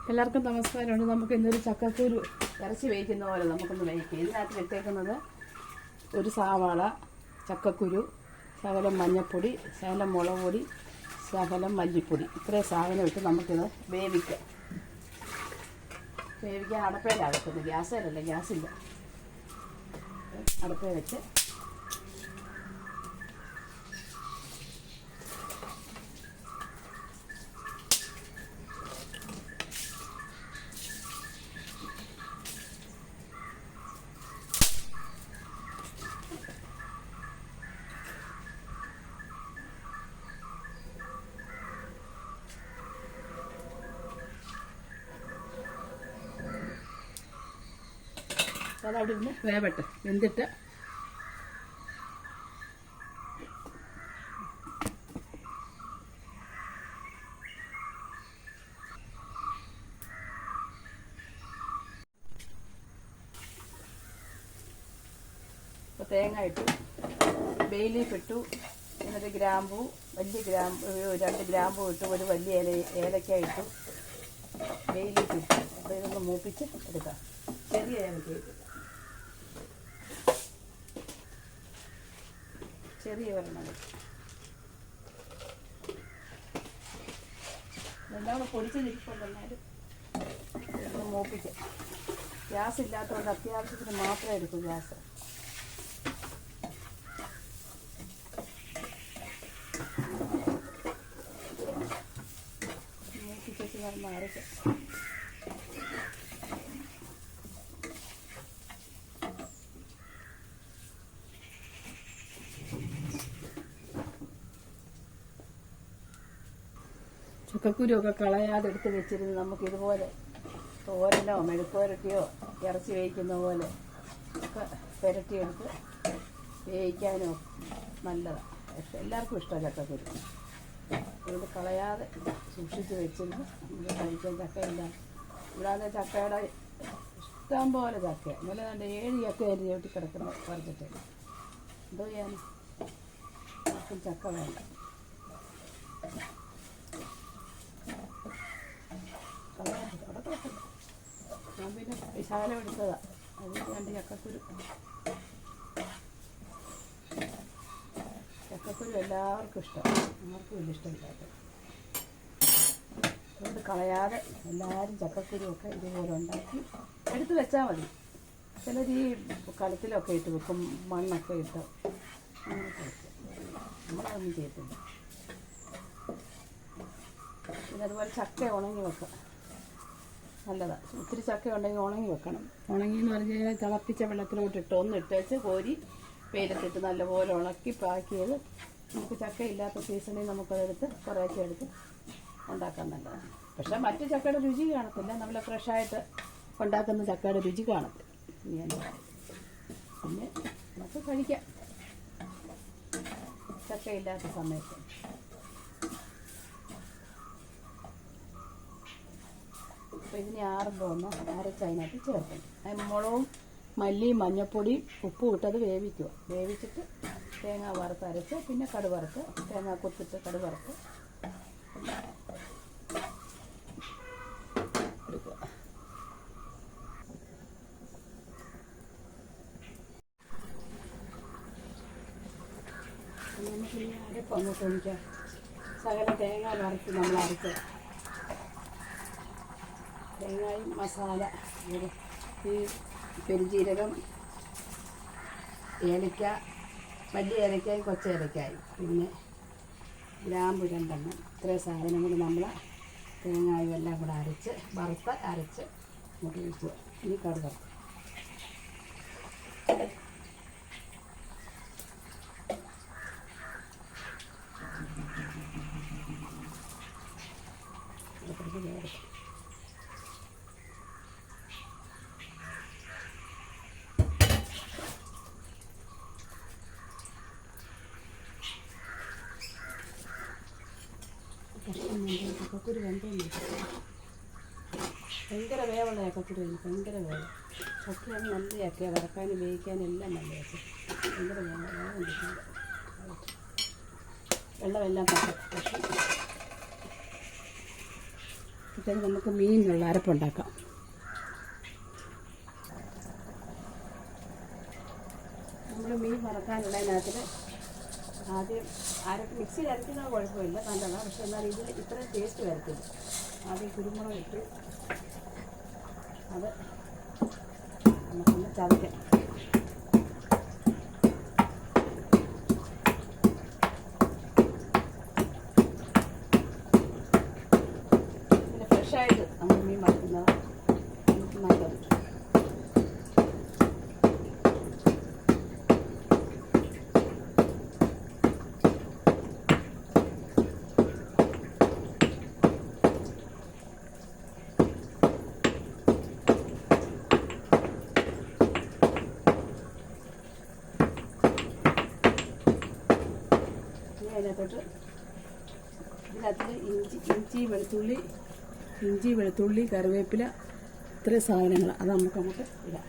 എല്ലാവർക്കും നമസ്കാരമുണ്ട്. നമുക്ക് ഇന്നൊരു ചക്കക്കുരു ഇറച്ചി വേവിക്കുന്ന പോലെ നമുക്കൊന്ന് വേവിക്കാം. ഇതിനകത്ത് ഇട്ടേക്കുന്നത് ഒരു സവാള, ചക്കക്കുരു, ശകലം മഞ്ഞൾപ്പൊടി, ശകലം മുളക് പൊടി, ശകലം മല്ലിപ്പൊടി, ഇത്രയും സാധനം ഇട്ട് നമുക്കിത് വേവിക്കാം. വേവിക്കാൻ അടപ്പയിലാണ് വെക്കുന്നത്, ഗ്യാസിലല്ല, ഗ്യാസില്ല. അടപ്പയിൽ വെച്ച് അതവിടെ ഇരുന്ന് വേവട്ടെ. വെന്തിട്ട് ഇപ്പോൾ തേങ്ങ ഇട്ടു, ബേ ലീഫ് ഇട്ടു, എന്നിട്ട് ഗ്രാമ്പൂ, വലിയ ഗ്രാമ്പൂ 2 ഗ്രാമ്പൂ ഇട്ടു, ഒരു വലിയ ഏലക്ക ഇട്ടു, ബേ ലീഫ് ഇട്ടു. അപ്പോൾ ഇതൊന്ന് മൂപ്പിച്ച് എടുക്കാം. ചെറിയ ഏലക്ക ഇട്ടു, ചെറിയ ഒരെണ്ണം എല്ലാം കൂടെ പൊടിച്ച് നിൽപ്പുണ്ടെന്നാലും ഇതൊന്ന് മൂപ്പിക്കാം. ഗ്യാസ് ഇല്ലാത്തതുകൊണ്ട് അത്യാവശ്യത്തിന് മാത്രമേ എടുക്കൂ ഗ്യാസ്. മൂപ്പിച്ചിട്ട് വന്ന് അരയ്ക്കാം. ചക്കക്കുരുവൊക്കെ കളയാതെ എടുത്ത് വെച്ചിരുന്ന് നമുക്കിതുപോലെ തോരനോ മെഴുക്കുവരട്ടിയോ ഇറച്ചി വേവിക്കുന്ന പോലെ ഒക്കെ പുരട്ടിയെടുത്ത് വേവിക്കാനോ നല്ലതാണ്. പക്ഷെ എല്ലാവർക്കും ഇഷ്ടമാണ് ചക്കക്കുരു. അതുകൊണ്ട് കളയാതെ സൂക്ഷിച്ച് വെച്ചിരുന്ന് നമുക്ക് കഴിക്കാൻ ചക്കയില്ല. ഇവിടെ ചക്കയുടെ ഇഷ്ടം പോലെ ചക്കയാണ്. ഇന്നലെ കണ്ട് 7 ചക്ക അരി ചവിട്ടി കിടക്കുന്ന പറിച്ചിട്ട് എന്തോ ചെയ്യാൻ, ആർക്കും ചക്ക വേണ്ട. ഞാൻ പിന്നെ വിശാലം എടുത്തതാണ്, അതിന് 2 ചക്കക്കുരു. ചക്കക്കുരു എല്ലാവർക്കും ഇഷ്ടമാണ്, ആർക്കും വലിയ ഇഷ്ടമില്ലാത്തത്. അതുകൊണ്ട് കളയാതെ എല്ലാവരും ചക്കക്കുരുവൊക്കെ ഇതുപോലെ ഉണ്ടാക്കി എടുത്ത് വെച്ചാൽ മതി. ചിലർ ഈ കലത്തിലൊക്കെ ഇട്ട് വെക്കും, മണ്ണൊക്കെ ഇട്ട് അങ്ങനെയൊക്കെ വെക്കും. നമ്മളതൊന്നും ചെയ്യത്തില്ല. പിന്നെ അതുപോലെ ചക്ക ഉണങ്ങി വെക്കാം, നല്ലതാണ്. ഒത്തിരി ചക്ക ഉണ്ടെങ്കിൽ ഉണങ്ങി വെക്കണം. ഉണങ്ങി എന്ന് പറഞ്ഞു കഴിഞ്ഞാൽ തിളപ്പിച്ച വെള്ളത്തിലോട്ടിട്ട് ഒന്ന് ഇട്ടേച്ച് കോരി വെയിലത്തിട്ട് നല്ലപോലെ ഉണക്കി പാക്ക് ചെയ്ത് നമുക്ക് ചക്ക ഇല്ലാത്ത സീസണിൽ നമുക്കതെടുത്ത് കുറേയൊക്കെ എടുത്ത് ഉണ്ടാക്കാൻ നല്ലതാണ്. പക്ഷേ മറ്റ് ചക്കയുടെ രുചി കാണത്തില്ല, നമ്മൾ ഫ്രഷായിട്ട് ഉണ്ടാക്കുന്ന ചക്കയുടെ രുചി കാണത്തില്ല. പിന്നെ നമുക്ക് കഴിക്കാം ചക്കയില്ലാത്ത സമയത്ത്. അപ്പോൾ ഇതിന് ആറുമ്പോൾ ഒന്ന് അരച്ച് അതിനകത്ത് ചേർക്കണം. മുളകും മല്ലിയും മഞ്ഞൾപ്പൊടിയും ഉപ്പും ഇട്ടത് വേവിക്കുക. വേവിച്ചിട്ട് തേങ്ങ വറുത്ത് അരച്ച് പിന്നെ കടുക് വറുത്ത് തേങ്ങ കൊത്തിട്ട് കടുക് വറുത്ത് എടുക്കുക. നമുക്ക് ഇനി അരപ്പ് അങ്ങോട്ട് ഒഴിക്കാം. ശകലം തേങ്ങ വറുത്ത് നമ്മൾ അരച്ച് തേങ്ങയും മസാല, ഈ പെരുംജീരകം, ഏലക്ക, വലിയ ഏലക്കായും കൊച്ച ഏലക്കായും പിന്നെ ഗ്രാമ്പു 2 ഇത്രയും സാധനം കൂടി നമ്മൾ തേങ്ങയും എല്ലാം കൂടെ അരച്ച് വറുത്ത് അരച്ച് നമുക്ക് ഒഴിക്കുക. ഇനി കടുക് വറുത്ത് ചക്കക്കുരു വെന്തോന്നു ഭയങ്കര വേവുള്ള ചക്കക്കുരു, ഭയങ്കര വേവ്. ചക്കയാണ് നല്ല ചക്കയാണ്, വറക്കാനും വേവിക്കാനും എല്ലാം നല്ല ചക്ക. ഭയങ്കര വേവുണ്ട്. വെള്ളമെല്ലാം പക്ഷി ഇപ്പോഴത്തേക്ക് നമുക്ക് മീനിനുള്ള അരപ്പുണ്ടാക്കാം. നമ്മൾ മീൻ വറക്കാനുള്ളതിനകത്തിൽ ആദ്യം മിക്സിയിൽ അരയ്ക്കുന്നത് കുഴപ്പമില്ല, നല്ലതാണ്. പക്ഷെ എന്നാൽ ഇതിൽ ഇത്രയും ടേസ്റ്റ് വരത്തില്ല. ആദ്യം കുരുമുളക് ഇട്ട് അത് നമുക്കൊന്ന് ചതയ്ക്കാം. പിന്നെ ഫ്രഷായിട്ട് നമ്മൾ മീൻ വറുക്കുന്നത് നമുക്ക് നല്ലത്. അതിനകത്തോട്ട് ഇഞ്ചി വെളുത്തുള്ളി കറിവേപ്പില ഇത്രയും സാധനങ്ങൾ അത് നമുക്ക് അങ്ങോട്ട് ഇടാം.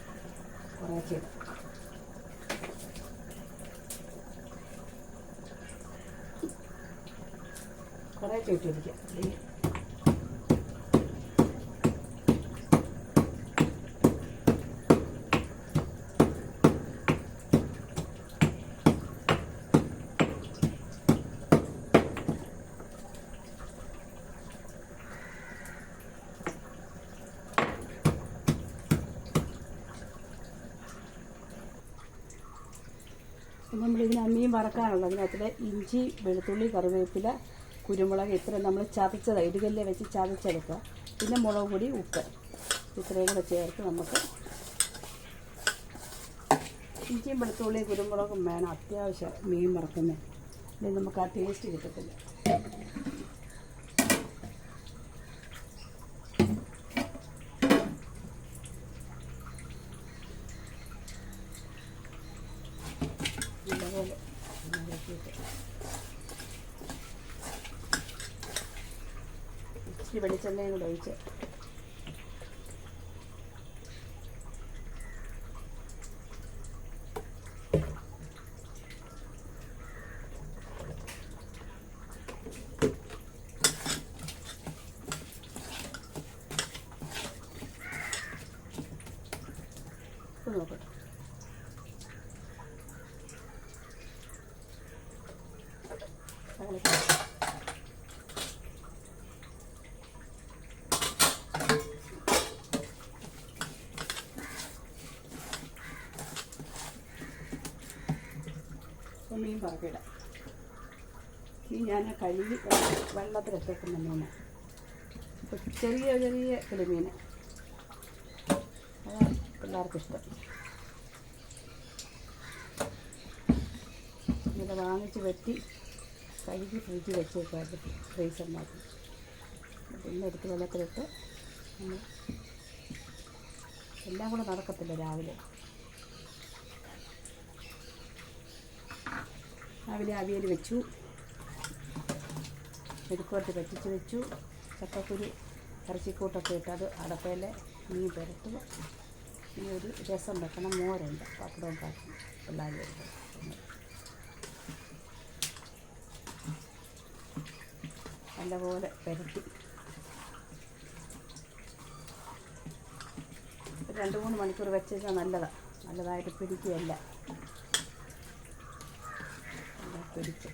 കുറേശ്ശെ ഇടാം. കുറേശ്ശെ ഇട്ടിരിക്കാം. നമ്മളിതിന് മീൻ വറക്കാനുള്ളത് അതിനകത്തിൽ ഇഞ്ചി വെളുത്തുള്ളി കറിവേപ്പില കുരുമുളക് ഇത്രയും നമ്മൾ ചതച്ചത് ഇടുകല്ലെ വെച്ച് ചതച്ചെടുക്കുക. പിന്നെ മുളക് പൊടി ഉപ്പ് ഇത്രയും കൂടെ ചേർത്ത് നമുക്ക് ഇഞ്ചിയും വെളുത്തുള്ളി കുരുമുളകും വേണം അത്യാവശ്യം മീൻ വറക്കുന്നത്. അല്ലെങ്കിൽ നമുക്ക് ആ ടേസ്റ്റ് കിട്ടത്തില്ല. നല്ലപോലെ ഇച്ചിരി വെളിച്ചെണ്ണയും കൂടെ ഒഴിച്ച് നോക്കട്ടെ. മീൻ പറക്കിടാം. ഈ ഞാൻ കഴുകി വെള്ളത്തിലിട്ടേക്കുന്ന മീനാണ്. ഇപ്പം ചെറിയ ചെറിയ കിളിമീൻ അതാണ് പിള്ളേർക്കിഷ്ടം. ഇത് വാങ്ങിച്ച് വെട്ടി കഴുകി ഫ്രിഡ്ജിൽ വെച്ചേക്കാറ് ഫ്രീസറിനകത്ത്. പിന്നെ എടുത്ത് വെള്ളത്തിലിട്ട് എല്ലാം കൂടെ നടക്കത്തില്ല. രാവിലെ അവിയൽ വെച്ചു, മെഴുക്കുവരട്ടി പറ്റിച്ച് വെച്ചു, ചക്കക്കുരു ഇറച്ചിക്കൂട്ടൊക്കെ ഇട്ട് അത് അടപ്പയിൽ മീൻ പുരട്ടുക. ഇനി ഒരു രസം വെക്കണം, മോരുണ്ട്, പപ്പടവും കാക്കും പിള്ളേർ നല്ലപോലെ പുരട്ടി 2-3 മണിക്കൂർ വെച്ചാൽ നല്ലതായിട്ട് പിടിക്കുകയല്ല. പിടിച്ച്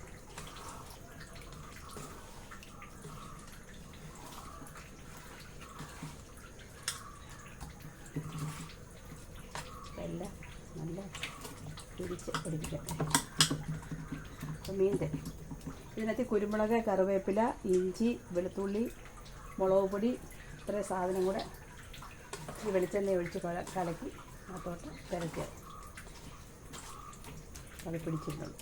എല്ലാം നല്ല പിടിക്കട്ടെ. അപ്പം മീൻ്റെ ഇതിനകത്ത് കുരുമുളക് കറിവേപ്പില ഇഞ്ചി വെളുത്തുള്ളി മുളക് പൊടി ഇത്രയും സാധനം കൂടെ ഈ വെളിച്ചെണ്ണ ഒഴിച്ച് കലക്കി അതോട്ട് തിരക്കുക. അത് പിടിച്ചിട്ടുണ്ട്.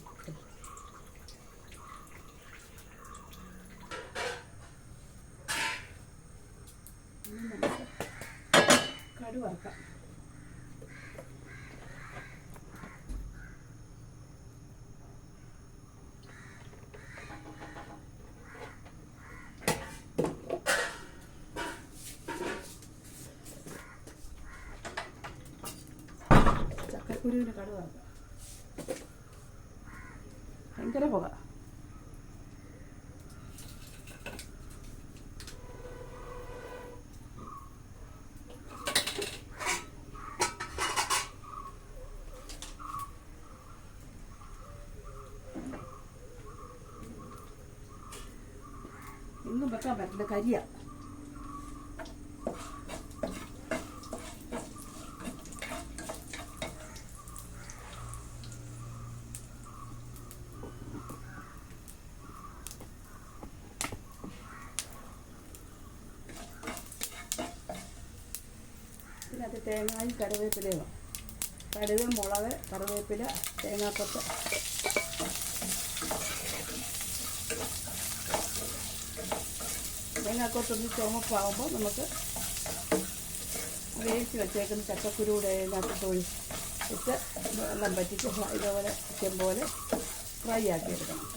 കടു വറക്കാം. ചക്കക്കുരുവിൻ്റെ കടു വറക്കാം. ഭയങ്കര പുക. തുറക്കാൻ പറ്റില്ല, കരിയാ. ഇതിനകത്ത് തേങ്ങായും കറിവേപ്പിലയോ, കടുക്, മുളക്, കറിവേപ്പില, തേങ്ങാക്കൊത്ത്. തേങ്ങാക്കൊത്തൊന്ന് ചുമപ്പാകുമ്പോൾ നമുക്ക് വേവിച്ച് വെച്ചേക്കുന്ന ചക്കക്കുരുവിടെ അതിനകത്ത് ഇട്ട് വെള്ളം പറ്റിച്ച് ഇതേപോലെ ചിക്കൻ പോലെ ഫ്രൈ ആക്കിയെടുക്കണം.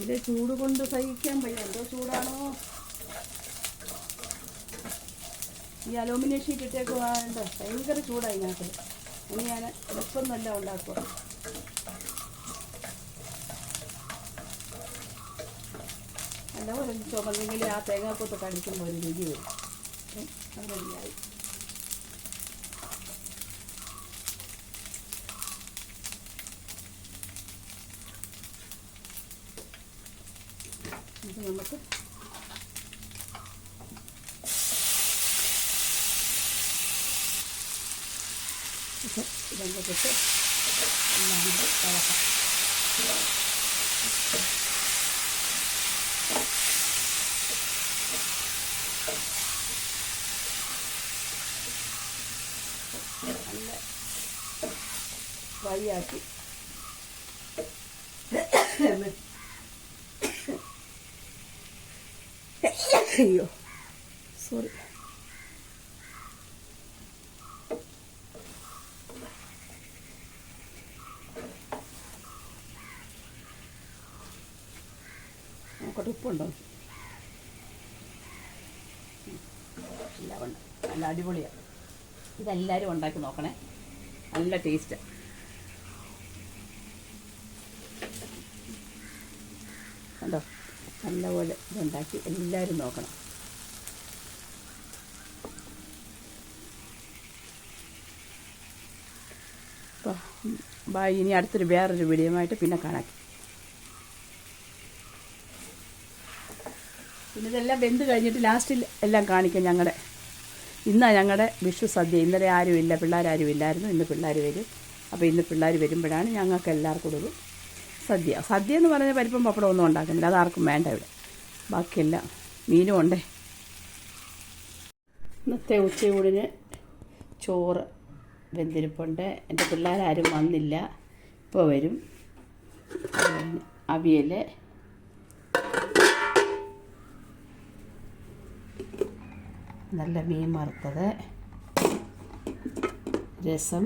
ഇത് ചൂട് കൊണ്ട് സഹിക്കാൻ വയ്യ, എന്തോ ചൂടാണോ. ഈ അലൂമിനിയം ഷീറ്റ് ഇട്ടേക്ക് വേണ്ട, ഭയങ്കര ചൂടായി ഇതിനകത്ത്. ഇനി ഞാൻ എളുപ്പം നല്ല ഉണ്ടാക്കുക. നല്ലപോലെ ചുമന്നെങ്കിൽ ആ തേങ്ങാക്കൊത്ത് കടിക്കുമ്പോൾ ഒരു രുചി വരും. അത് റെഡിയായി. ഇത് നമുക്ക് ഇതൊക്കെ ഇട്ട് എല്ലാം ഇളക്കാം. നല്ല ഫ്രൈ ആക്കി അയ്യോ സോറി. നോക്കട്ടെ ഉപ്പുണ്ടോ. എല്ലാം ഉണ്ട്, നല്ല അടിപൊളിയാണ്. ഇതെല്ലാവരും ഉണ്ടാക്കി നോക്കണേ, നല്ല ടേസ്റ്റാണ്. കണ്ടോ, നല്ലപോലെ ഇതുണ്ടാക്കി എല്ലാവരും നോക്കണം. അപ്പോൾ ബായ്, ഇനി അടുത്തൊരു വേറൊരു വീഡിയോയുമായിട്ട് പിന്നെ കാണാം. പിന്നെ ഇതെല്ലാം വെന്ത് കഴിഞ്ഞിട്ട് ലാസ്റ്റിൽ എല്ലാം കാണിക്കാം. ഇന്നാണ് ഞങ്ങളുടെ വിഷു സദ്യ. ഇന്നലെ ആരുമില്ല, പിള്ളേരാരും ഇല്ലായിരുന്നു. ഇന്ന് പിള്ളേർ വരും. അപ്പോൾ ഇന്ന് പിള്ളേർ വരുമ്പോഴാണ് ഞങ്ങൾക്ക് എല്ലാവർക്കും ഒരു സദ്യ എന്ന് പറഞ്ഞാൽ പരിപ്പും പപ്പടം ഒന്നും ഉണ്ടാക്കുന്നില്ല, അതാർക്കും വേണ്ട ഇവിടെ. ബാക്കിയെല്ലാം മീനും ഉണ്ടേ. ഇന്നത്തെ ഉച്ചയൂടിന് ചോറ് വെന്തിരിപ്പുണ്ട്. എൻ്റെ പിള്ളേരാരും വന്നില്ല, ഇപ്പോൾ വരും. അവിയൽ, നല്ല മീൻ വറുത്തത്, രസം,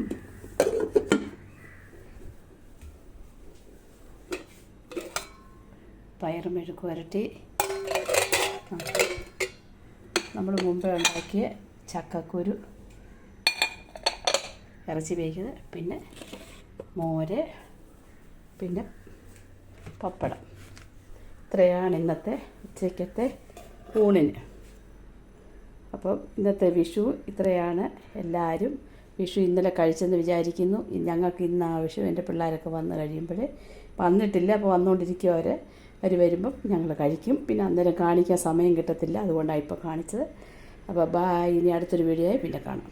പയറ് മെഴുക്ക് വരട്ടി, നമ്മൾ മുമ്പേ ഉണ്ടാക്കിയ ചക്കക്കുരു ഇറച്ചി വേവിക്കുന്നത്, പിന്നെ മോര്, പിന്നെ പപ്പടം. ഇത്രയാണ് ഇന്നത്തെ ഉച്ചയ്ക്കത്തെ ഊണിന്. അപ്പോൾ ഇന്നത്തെ വിഷു ഇത്രയാണ്. എല്ലാവരും വിഷു ഇന്നലെ കഴിച്ചെന്ന് വിചാരിക്കുന്നു. ഞങ്ങൾക്ക് ഇന്ന് ആ വിഷു. എൻ്റെ പിള്ളേരൊക്കെ വന്നു കഴിയുമ്പോൾ, വന്നിട്ടില്ല, അപ്പോൾ വന്നുകൊണ്ടിരിക്കും അവർ വരുമ്പം ഞങ്ങൾ കഴിക്കും. പിന്നെ അന്നേരം കാണിക്കാൻ സമയം കിട്ടത്തില്ല, അതുകൊണ്ടാണ് ഇപ്പോൾ കാണിച്ചത്. അപ്പോൾ ബായ്, ഇനി അടുത്തൊരു വീഡിയോയായി പിന്നെ കാണാം.